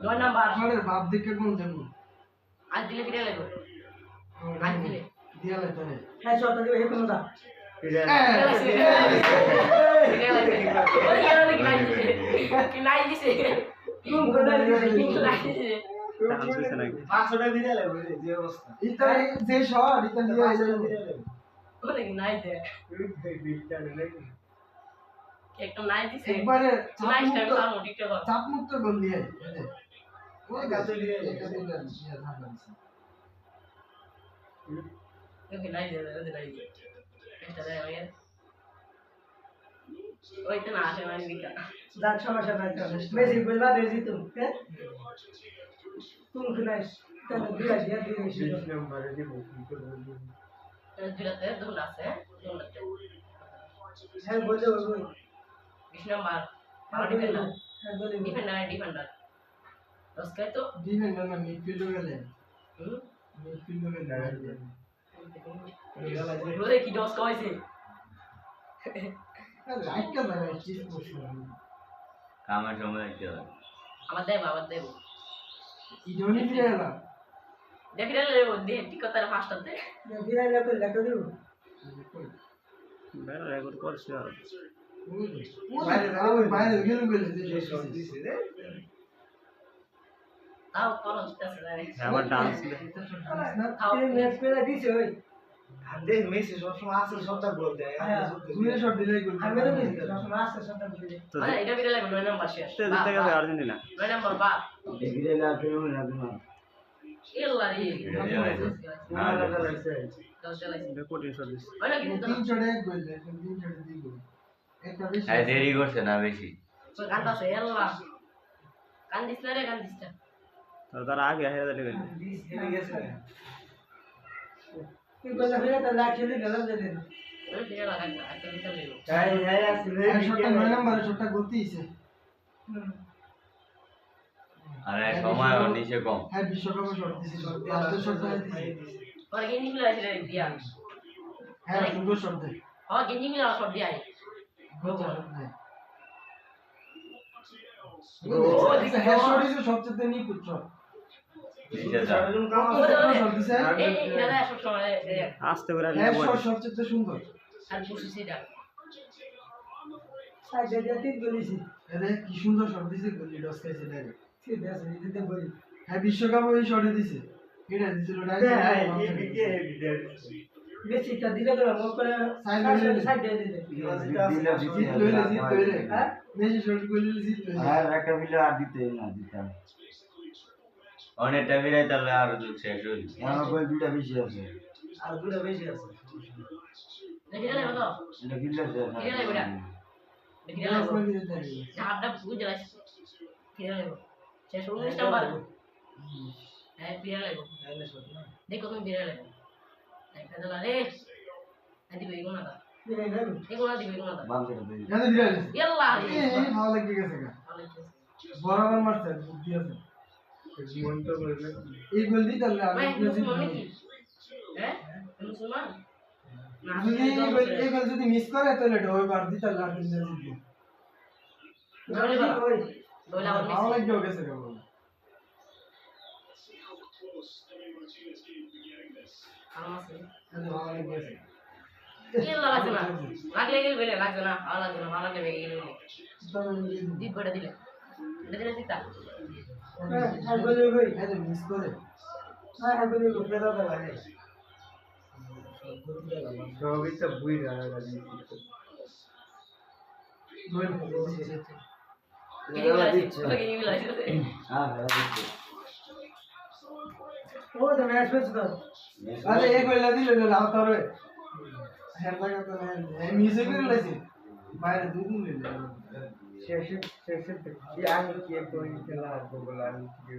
9 number আরে বাপ দেখে কোন যাবো আজ দিলে ফিরে লাগবে আজ দিলে দিয়া লাই তারে হ্যাঁ শর্ট দিবে এই কোনটা ফিরে লাগবে ওই ইয়ার দেখি নাই দিছে কোন কোনটা দিছে নাই দিছে পাঁচশোটা দিয়ে লাগবে যে অবস্থা ইতা যে শট ইতা দিয়া আইলে ওরে নাই দে একটা নাই দিছে একবারে নাই স্টাইল সামনে টিকটক চাপ মুক্ত গোল দিয়ে ওই গাছে দিয়ে ওকে নাই দে নাই দে এটা দে ওই তো না আসে মানে দিকা যাক সমস্যা নাই তো মেসি বলবা দেজি তুমি হ্যাঁ তুমি খুনাইস কেন দিয়া দিয়া দিয়েছি নম্বরে দিব দুলাতে দুল আছে দুলাতে হ্যাঁ বলে বলবো 20 নাম্বার হ্যাঁ ডিফেন্ডার বলে ডিফেন্ডার দশকে তো ডিফেন্ডার না মিডফিল্ডে গেলে হুম মিডফিল্ডে গেলে ওরে কি দশ কইছে লাইক কা জায়গা কি করছ কামের সময় দেখতে হবে আমার দেব ইডনি ফিরে এলা দেখি রে দে ঠিক কথা ফাস্টতে বিরাই না তো লেখা দিব বেলা রেকর্ড করছে আর বাইরে গেল গেল যে শট দিছে রে তাও কোন হচ্ছে রে আমার ডান্স তাও এই ম্যাচ পেলা দিছে ওই দে মেসি সবসময় আসল শটটা গোল দেয় তুমি শট দিলে গোল আমি তো দিছি সবসময় আসছে সবটা দিলে আরে এটা বিরে লাগবে 9 নাম্বার শেষ তে জিতে গেছে আর্জেন্টিনা 9 নাম্বার বা ডিগ্রি না কেউ না না এল্লা রে না না লাগছে দশ চালাইছে এটা কোটিং শট দিছে ওটা কিন্তু তিন শটে এক গোল দেয় তিন শটে দুই গোল একটা বেশি হ্যাঁ দেরি করছে না বেশি তো গানটা আছে এল্লা গান দিছ না রে গান দিছ তারা আগে হেরে দিলে হেরে গেছে কি বলে ফিরে তো লাখে গেল দিলে ওরে ফিরে লাগা একটা দিতে লাগবে তাই হ্যাঁ আসলে এই শটটা 9 নম্বরে শটটা গতি হইছে আরে সময় ওর নিচে কম হ্যাঁ বিশ্বকাপে শট দিছে লাস্টের শটটা দিছে ওরে গেঞ্জি মিলা আছে রে দিয়া হ্যাঁ সুন্দর শট দেয় গেঞ্জি মিলা শট দিয়া হ্যাঁ শট দিছে সবচেয়ে নিপুট শট নিচে যা শট দিছে এই এটা সব সময় আস্তে করে হ্যাঁ শট সবচেয়ে সুন্দর আর পুষি সেটা সাইডে দিয়ে তিন গলিছি আরে কি সুন্দর শট দিছে গোলি ডস খাইছে ডাইরেক্ট ঠিক আছে দিতে বলি হ্যাঁ বিশ্বকাপে ওই শটে দিছে এটা দিছিল বেশি তা দিলে তো মো করে সাইডে দিলে জিত লইলে হ্যাঁ মেসি শট গোল জিত লইলে আর একটা বিলে আর দিতে না দিতাম অনেকটা বিরাই তাহলে আর শেষ হইল আমার কই দুইটা বেশি আছে আর দুটো বেশি আছে দেখি রে কত এটা বিলে আছে দেখি রে বড়া দেখি রে হাতটা বুঝে যাচ্ছে ফিরে লাগবে শেষ 19 নাম্বার হ্যাঁ ফিরে লাগবে তাহলে শট না দেখো তুমি ফিরে লাগবে দেখা দিলা রে আদি বেগো না দা দিলে গেল দেখো না দিবে না দা বাম থেকে দিই জানে দিলাম ইয়াল্লা এই ভালো লাগে গেছে গা বরাবর মারছে বুদ্ধি আছে মন তো করবে এই গোল দিতে তাহলে ভাই আমি মুসলমান নাকি হ্যাঁ মুসলমান না যদি এই গোল যদি মিস করে তাহলে ঢোই বার দিতে তাহলে আর জিতবে দৌড়ে বা ওই দৌড়ে আবার ভালো মেসি লাগে গেছে গা বল আমাসে ভালো লাগে গেছে ইয়াল্লা লাগছে না লাগলে গেল বেলে লাগছে না ভালো লাগছে না ভালো লাগলে বেগে গেল দিত বড় দিলে দিলে দিতা আর বলে ওই এই মিস করে আর বলে ওই উপরে দাও লাগে সবই তো বুই রাখা লাগে গোল কি মিলাইছে হ্যাঁ ভালো দিচ্ছে ও তো ম্যাচ পেছ তো আরে এই গোল দিলে না লাভ তবে হ্যাঁ লাগা তো মিস করে লাইছে বাইরে দুই দিন লইলে শেষে কি আমি কি পয়েন্ট খেলা বলা আমি কি